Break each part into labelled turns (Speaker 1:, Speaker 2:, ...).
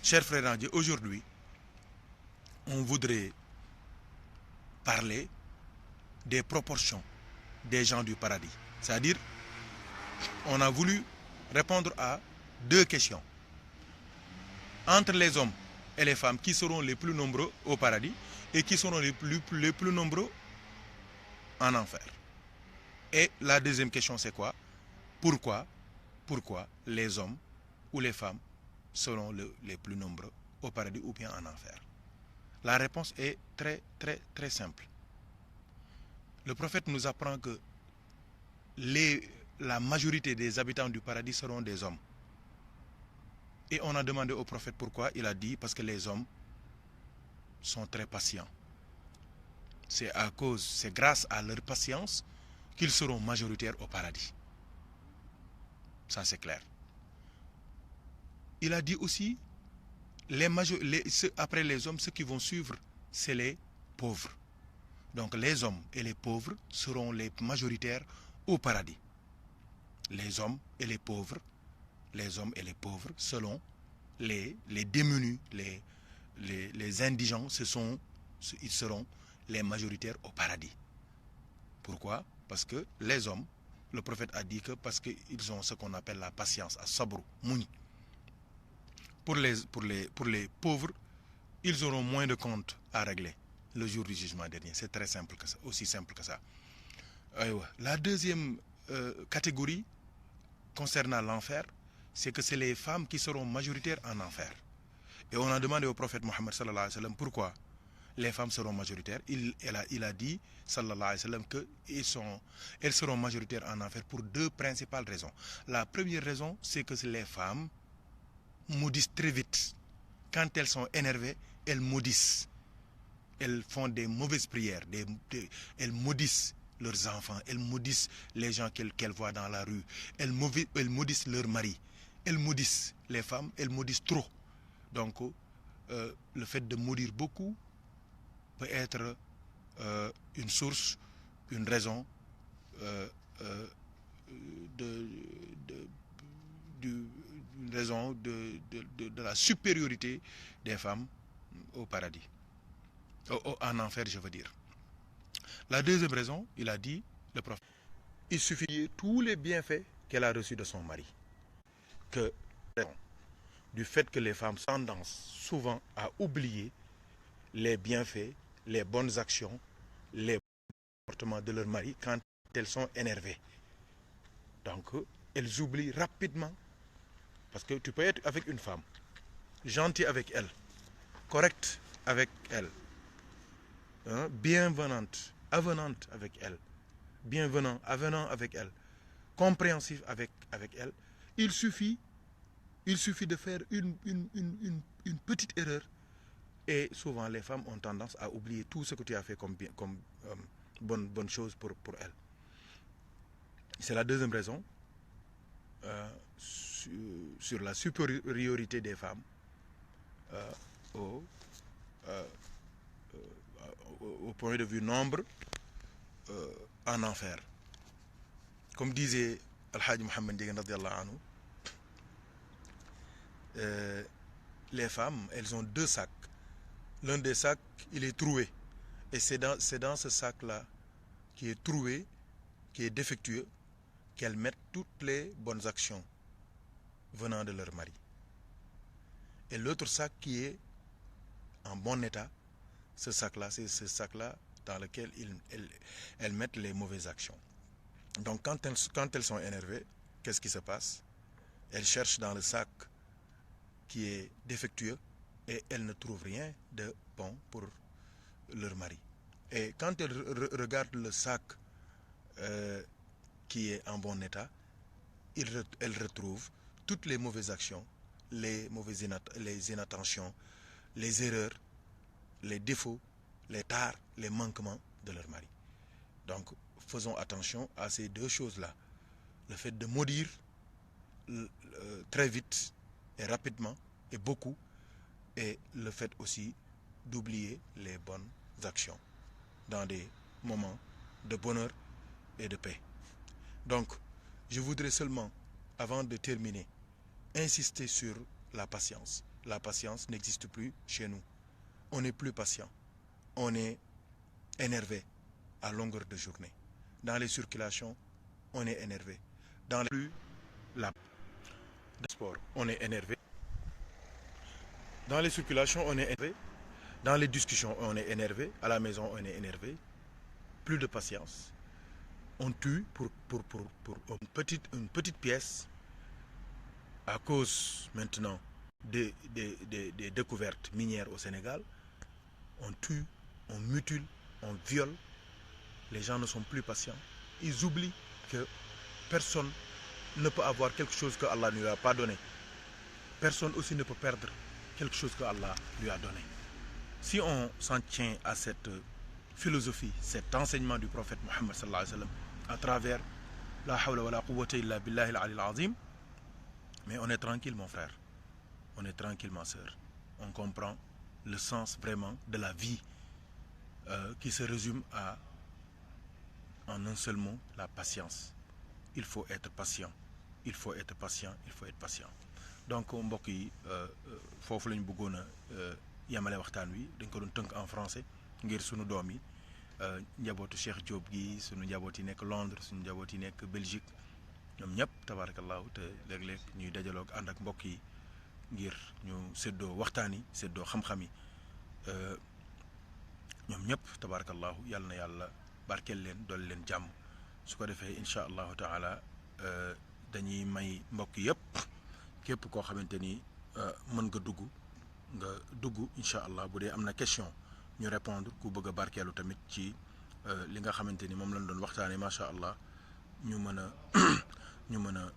Speaker 1: Chers frères en Dieu, aujourd'hui, on voudrait parler des proportions des gens du paradis. C'est-à-dire, on a voulu répondre à deux questions. Entre les hommes et les femmes, qui seront les plus nombreux au paradis et qui seront les plus nombreux en enfer. Et la deuxième question, c'est quoi? Pourquoi les hommes ou les femmes seront les plus nombreux au paradis ou bien en enfer? La réponse est très simple. Le prophète nous apprend que la majorité des habitants du paradis seront des hommes. Et on a demandé au prophète pourquoi. Il a dit parce que les hommes sont très patients. C'est grâce à leur patience qu'ils seront majoritaires au paradis. Ça, c'est clair. Il a dit aussi, après les hommes, ceux qui vont suivre, c'est les pauvres. Donc les hommes et les pauvres seront les majoritaires au paradis. Les hommes et les pauvres selon les démunis, les indigents, ils seront les majoritaires au paradis. Pourquoi? Parce que les hommes, le prophète a dit que parce qu'ils ont ce qu'on appelle la patience, as-sabr, mouni. Pour les pauvres, ils auront moins de comptes à régler le jour du jugement dernier. C'est très simple que ça, aussi simple que ça. La deuxième catégorie concernant l'enfer, c'est que c'est les femmes qui seront majoritaires en enfer. Et on a demandé au prophète Mohammed sallallahu alayhi wa sallam pourquoi les femmes seront majoritaires. Il a dit sallallahu alayhi wa sallam qu'elles seront majoritaires en enfer pour deux principales raisons. La première raison, c'est que les femmes maudissent très vite. Quand elles sont énervées, elles maudissent. Elles font des mauvaises prières, elles maudissent leurs enfants, elles maudissent les gens qu'elles voient dans la rue, elles maudissent leurs maris, elles maudissent les femmes, elles maudissent trop. Donc, le fait de maudire beaucoup peut être une source, une raison de la supériorité des femmes au paradis. En enfer, je veux dire. La deuxième raison, il a dit, le prophète, il suffit de tous les bienfaits qu'elle a reçus de son mari. Que du fait que les femmes ont tendance souvent à oublier les bienfaits, les bonnes actions, les comportements de leur mari quand elles sont énervées. Donc, elles oublient rapidement. Parce que tu peux être avec une femme, gentil avec elle, correct avec elle, bienvenante, avenante avec elle, avenant avec elle, compréhensif avec elle. Il suffit de faire une petite erreur et souvent les femmes ont tendance à oublier tout ce que tu as fait comme bonne chose pour elles. C'est la deuxième raison sur la supériorité des femmes au point de vue nombre en enfer. Comme disait Al-Hajj Mohammed Ndieguene radiyallahu anhu, les femmes, elles ont deux sacs. L'un des sacs, il est troué. Et c'est dans ce sac-là, qui est troué, qui est défectueux, qu'elles mettent toutes les bonnes actions venant de leur mari. Et l'autre sac qui est en bon état, ce sac-là, c'est ce sac-là dans lequel elles mettent les mauvaises actions. Donc quand elles sont énervées, qu'est-ce qui se passe? Elles cherchent dans le sac qui est défectueux et elles ne trouvent rien de bon pour leur mari. Et quand elles regardent le sac qui est en bon état, elles retrouvent toutes les mauvaises actions, les inattentions, les erreurs, les défauts, les tares, les manquements de leur mari. Donc, faisons attention à ces deux choses-là. Le fait de maudire très vite et rapidement et beaucoup, et le fait aussi d'oublier les bonnes actions dans des moments de bonheur et de paix. Donc, je voudrais seulement, avant de terminer, insister sur la patience. la patience n'existe plus chez nous. On n'est plus patient. On est énervé à longueur de journée. Dans les circulations, on est énervé. Dans les sport, on est énervé. Dans les circulations, on est énervé. Dans les discussions, on est énervé. À la maison, on est énervé. Plus de patience. On tue pour une petite pièce à cause maintenant des découvertes minières au Sénégal. On tue, on mutile, on viole. Les gens ne sont plus patients. Ils oublient que personne ne peut avoir quelque chose que Allah ne lui a pas donné. Personne aussi ne peut perdre quelque chose que Allah lui a donné. Si on s'en tient à cette philosophie, cet enseignement du prophète Mohammed sallallahu alayhi wa sallam, à travers la hawla wa la quwwata illa billahi al-ali al-azim, mais on est tranquille mon frère, on est tranquille ma soeur. On comprend le sens vraiment de la vie qui se résume en un seul mot, la patience. Il faut être patient, il faut être patient, il faut être patient. Donc mbokk yi foofu la ñu bëggoon a yamale waxtaan wi dañ ko doon tënk en français ngir sunu doom yi njabootu Cheikh Diop gi sunu njaboot yi nekk Londres sunu njaboot yi nekk Belgique ñoom ñëpp tabarakallahu te léeg-léeg ñuy dajaloog ànd ak mbokk yi ngir ñu séddoo waxtaan yi séddoo xam-xam yi ñoom ñëpp tabarakallahu yàlla na yàlla barkeel leen dolli leen jàmm su ko defee incha allahu taala dañuy may mbokk yëpp képp koo xamante ni mën nga dugg incha allah bu dee am na question ñu répondre ku bëgg a barkeelu tamit ci li nga xamante ni moom lañ doon waxtaanee macha allah ñu mën a ñu mën a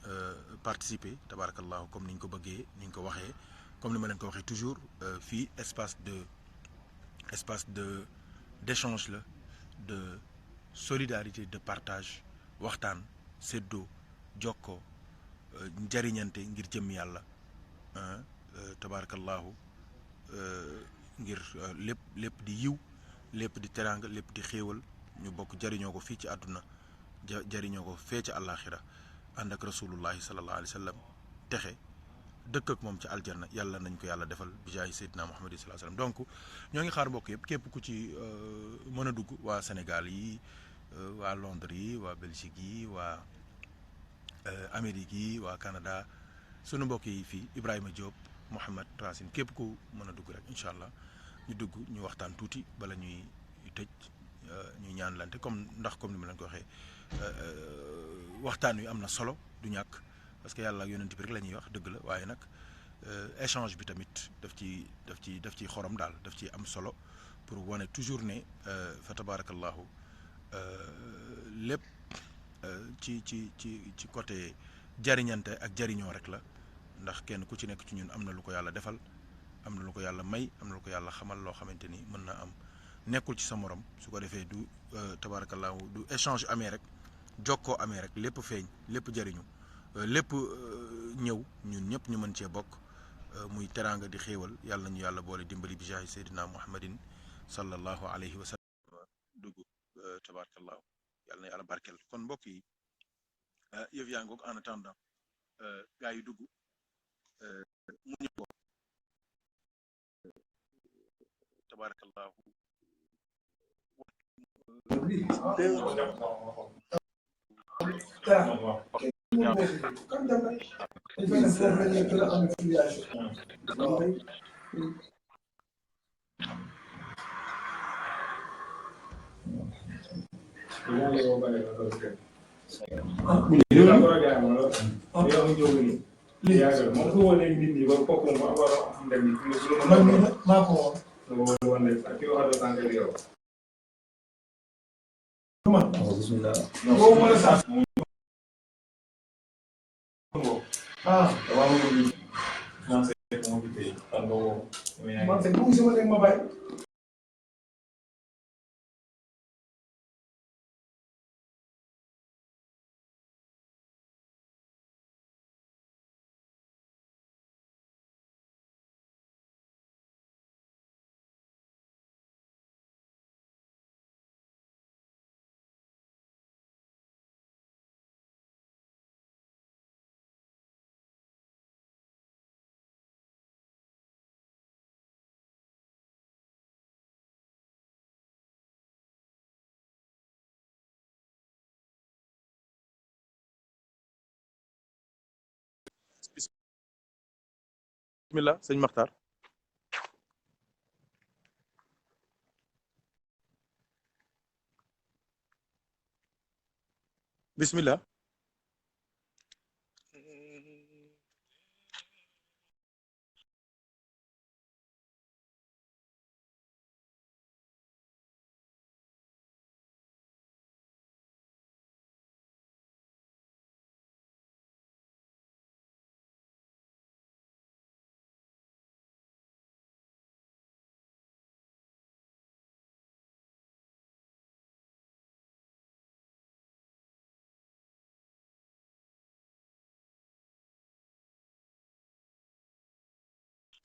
Speaker 1: participer tabarakallahu comme ni ñu ko bëggee ni ñu ko waxee comme ni ma leen ko waxee toujours fii espace de d'échange la de solidarité de partage waxtaan séddoo jokkoo njariñante ngir jëm yàlla tabarakallahu ngir lépp di yiw lépp di teraanga lépp di xéewal ñu bokk jariñoo ko fii ci àdduna jariñoo ko fee ci àllaaxira ànd ak rasulullahi sallallahu alayhi wa sallam texe dëkk ak moom ci aljanna yàlla nañ ko yàlla defal bi jaay seydina Muhammad sallallahu alayhi wa sallam donc ñoo ngi xaar mbokk yëpp képp ku ci mën a dugg waa Sénégal yi waa Londres yi waa Belgique yi waa Amérique yi waa Canada sunu mbokk yi fii Ibrahima Diop Mouhamed Racine képp ku mën a dugg rek incha allah ñu dugg ñu waxtaan tuuti bala ñuy tëj ñu ñaanlante comme ni ma leen ko waxee waxtaan wi am na solo du ñàkk parce que yàlla ak yonent bi rek la ñuy wax dëgg la waaye nag échange bi tamit daf ci xorom daal daf ci am solo pour wane toujours ne fa tabarakallahu lépp ci côté jariñante ak jariñoo rek la ndax kenn ku ci nekk ci ñun am na lu ko yàlla defal am na lu ko yàlla may am na lu ko yàlla xamal loo xamante ni mën na am nekkul ci sa morom su ko defee du tabarakallahu du échange amee rek jokkoo amee rek lépp feeñ lépp jariñu lépp ñëw ñun ñëpp ñu mën cee bokk muy teraanga di xéewal yàlla nañu yàlla boole dimbali bi jaahi seydina muhammadin sallallahu alayhi wa sallam dugg tabarakallahu yàlla na yàlla barkeel kon mbokk yi yëf yaa ngoog en attendant gaa yi dugg mu ñu ko tabarakallahu bismillah sëñ Maxtaar bismillah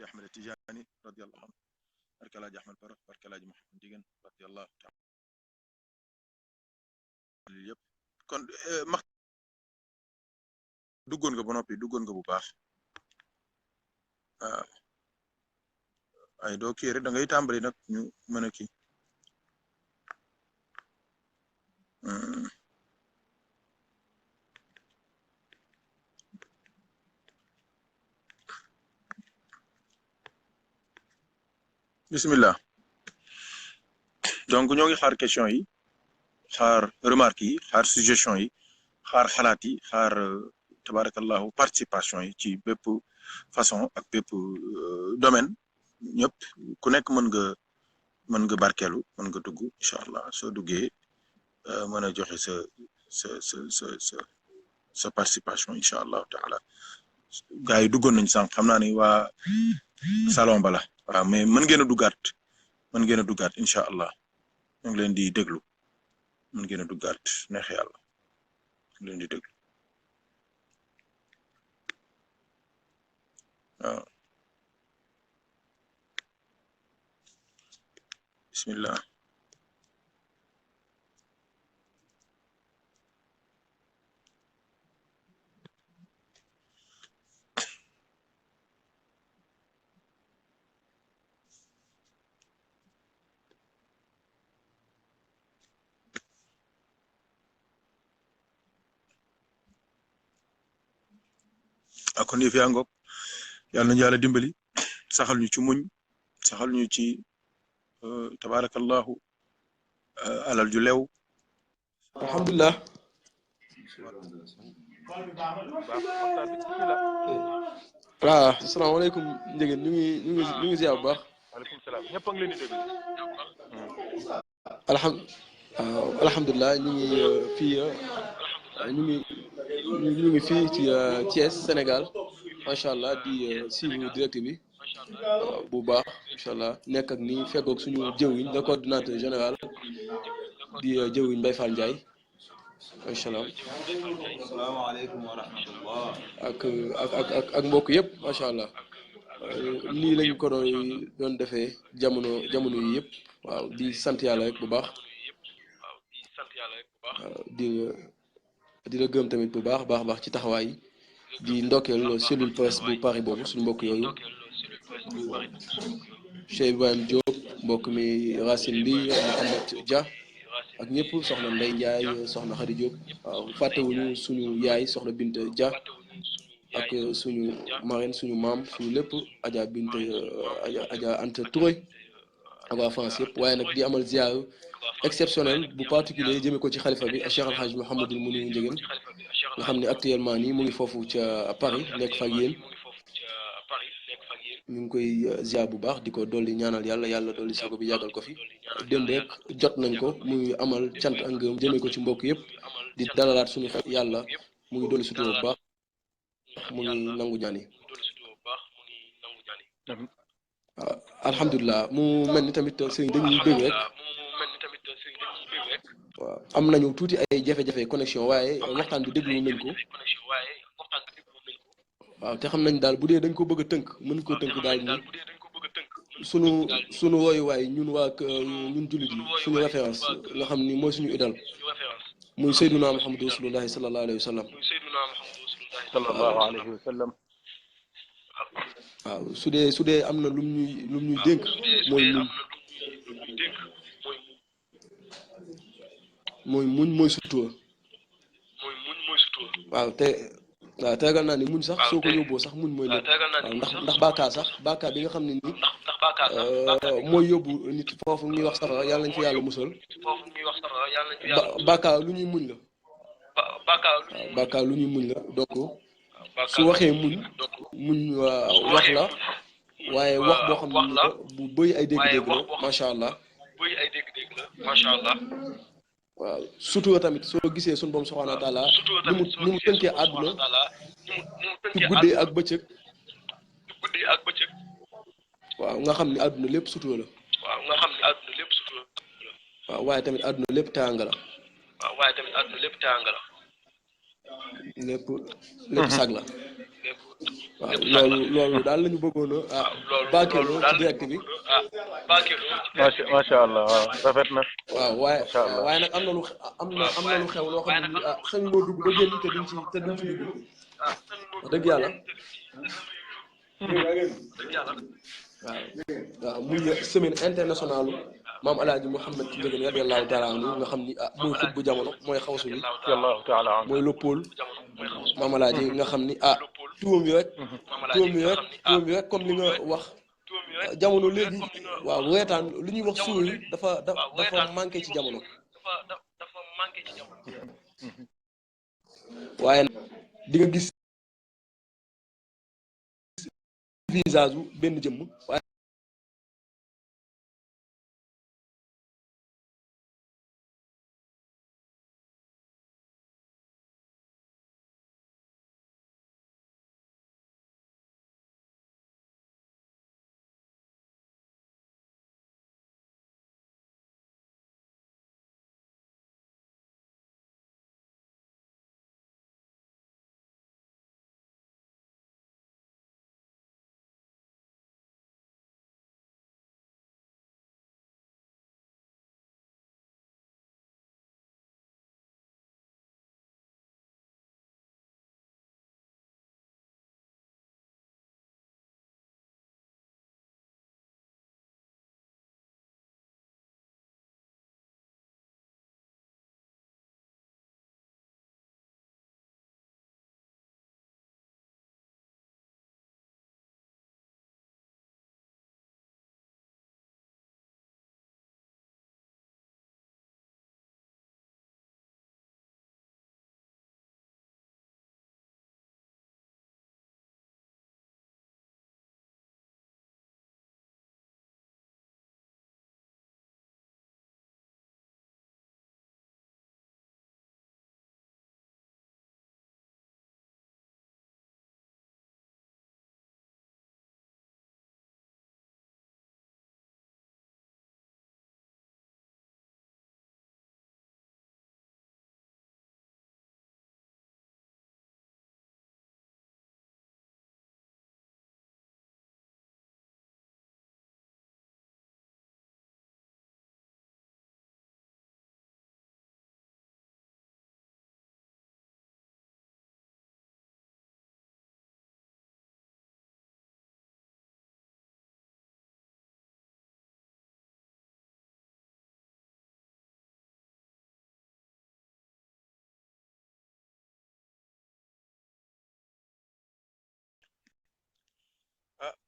Speaker 1: Ahmed Tidiane radiyallahu anhu barke Alaaji Ahmed Baro barke Alaaji Mouhamed Ndieguène radiyallahu taala yëpp kon max duggoon nga ba noppi duggoon nga bu baax waaw ay doo kii rek da ngay tàmbali nag ñu mën a kii bismillah donc ñoo ngi xaar question yi xaar remarque yi xaar suggestion yi xaar xalaat yi xaar tabarakallahu participation yi ci bépp façon ak bépp domaine ñëpp ku nekk mën nga barkeelu mën nga dugg incha allah soo duggee mën a joxe sa participation incha allah taala gars yi duggoon nañ sànq xam naa ni waa salon bala waaw mais mën ngeen a duggaat incha allah ñu ngi leen di déglu mën ngeen a duggaat neex yàlla ñu leen di déglu waaw bismillah kon yëf yaa ngoog yàlla nañu yàlla dimbali saxal ñu ci muñ saxal ñu ci tabarakallahu alal ju lew
Speaker 2: alhamdulilah waaw asalaamaaleykum Ndiéguène ñu ngi ziar bu baax.
Speaker 1: waaleykum salaam ñëpp a ngi leen di déglu.
Speaker 2: alhamdulilah ñu ngi fii ñu ngi fii ci Thiès Sénégal macha allah di suivre direct bi bu baax incha allah nekk ak ni feggoog suñu jëwriñ le coordinateur général di jëwriñ Mbaye Fall Ndiaye macha allah.
Speaker 3: asalaamaaleykum wa rahmatullah.
Speaker 2: ak mbokk yëpp macha allah nii lañ ko doon defee jamono yi yëpp waaw di sant yàlla rek bu baax di la gëm tamit bu baax ci taxawaay di ndokkeel cellule presse bu Paris boobu suñu mbokk yooyu Cheikh Ibrahim Diop mbokk mi Racine Bi Mohamed Dia ak ñëpp soxna Ndeye Ndiaye soxna Khady Diop waaw fàttewuñu suñu yaay soxna Bint Dia ak suñu marraine suñu maam suñu lépp Adja Bint Adja Anta Touré ak waa France yëpp waaye nag di amal ziar exceptionnel bu particulier jëmee ko ci xalifa bi Cheikh Al Hadj Mouhamadul Mouniru Ndiéguène nga xam ne actuellement nii mu ngi foofu ca Paris nekk fa ak yéen ñu ngi koy ziar bu baax di ko dolli ñaanal yàlla dolli sago bi yàggal ko fi démb rek jot nañ ko muy amal cant ak ngërëm jëmee ko ci mbokk yëpp di dalalaat suñu xel yàlla mu ngi dolli sutura bu baax mu ngi nangu ñaan yi waaw alhamdulilah mu mel ni tamit sëriñ dañuy bëgg rek waaw am nañu tuuti ay jafe-jafe connexion waaye waxtaan bi déglu nañ ko waaw te xam nañ daal bu dee dañ ko bëgg a tënk mën ko tënk daal ni sunu woyuwaay ñun ñun jullit yi suñu référence nga xam ni mooy suñu idal muy Seyduna Muhammadu Rasulullahi sallallahu alayhi wa sallam waaw su dee am na lum ñuy dénk mooy muñ mooy sutura waaw waaw tegal naa ni muñ sax soo ko yóbboo sax muñ mooy lépp waaw ndax bàkkaar bi nga xam ne nii mooy yóbbu nit foofu ñuy wax safara yàlla nañ fi yàlla musal bàkkaar lu ñuy muñ la waaw bàkkaar lu ñuy muñ la donc su waxee muñ wax la waaye wax boo xam ne bu bëri ay dégg-dégg la macha allah waaw surtout tamit soo gisee suñu borom subhanahu wa taala ni mu tënkee àdduna ci guddee ak bëccëg waaw nga xam ni àdduna lépp sutura la waaw waaye tamit àdduna lépp tànga la lépp sag la waaw loolu daal lañu bëggoon a baakeeloo ci direct bi
Speaker 4: macha allah waaw rafet na
Speaker 2: waaw waaye nag am na lu xew loo xam ne sañ moo dugg ba génn te duñ ci dugg wax dëgg yàlla waaw muy semaine internationale maam alaaji Mouhamed Ndiéguène radiyallahu taala anhu nga xam ni mooy xut bu jamono mooy xawsu bi mooy loppool maam alaaji nga xam ni tuum yi rek comme li nga wax jamono léegi waaw reetaan lu ñuy wax suur yi dafa manqué ci jamono waaye di nga gis visage bu benn jëmm waaye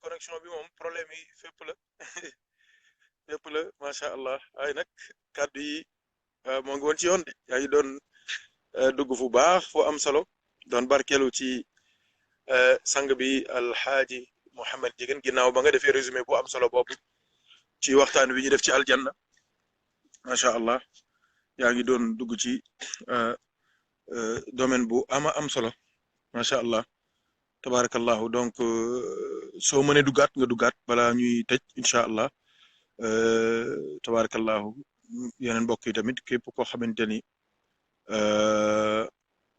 Speaker 4: connexion bi moom problème yi fépp la macha allah ay nag kàddu yi moo ngi woon ci yoon de yaa ngi doon dugg fu baax fu am solo doon barkeelu ci sang bi alxaaji Mouhamed Ndiéguène ginnaaw ba nga defee résumé bu am solo boobu ci waxtaan wi ñu def ci aljanna macha allah yaa ngi doon dugg ci domaine bu am solo macha allah tabarakallahu donc soo mënee duggaat nga duggaat balaa ñuy tëj incha allah tabarakallahu yeneen mbokk yi tamit képp koo xamante ni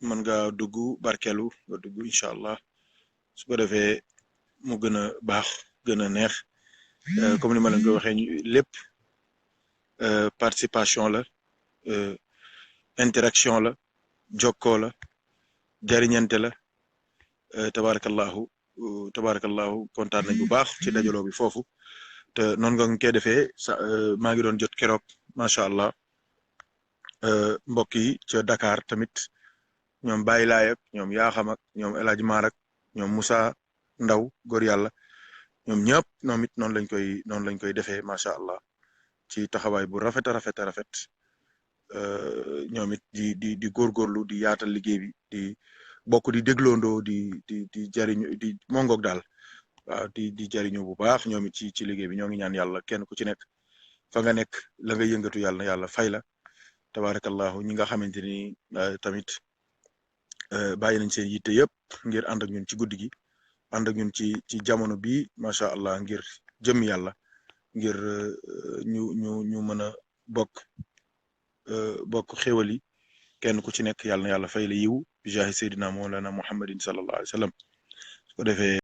Speaker 4: mën nga dugg barkeelu nga dugg incha allah su ko defee mu gën a baax gën a neex comme ni ma leen ko waxee lépp participation la interaction la jokkoo la jariñante la tabarakallahu kontaan nañ bu baax ci dajaloo bi foofu te noonu nga koy defee maa ngi doon jot keroog macha allah mbokk yi ca Dakar tamit ñoom Baye Laay ak ñoom Yaaxam ak ñoom El Hadj Mar ak ñoom Moussa Ndaw góor yàlla ñoom ñëpp ñoom it noonu lañ koy defee macha allah ci taxawaay bu rafet a rafet a rafet ñoom it di góorgóorlu di yaatal liggéey bi di bokk di dégloondoo di jariñu di mongoog daal waaw di jariñu bu baax ñoom it ci liggéey bi ñoo ngi ñaan yàlla kenn ku ci nekk fa nga nekk la nga yëngatu yàlla fay la tabarakallahu ñi nga xamante ni tamit bàyyi nañ seen yitte yëpp ngir ànd ak ñun ci guddi gi ànd ak ñun ci jamono bi macha allah ngir jëm yàlla ngir ñu mën a bokk xéwal yi kenn ku ci nekk yàlla na yàlla fay la yiw bi jaahi sayyidina mawlana muhammadin sallallahu alayhi wa sallam su ko defee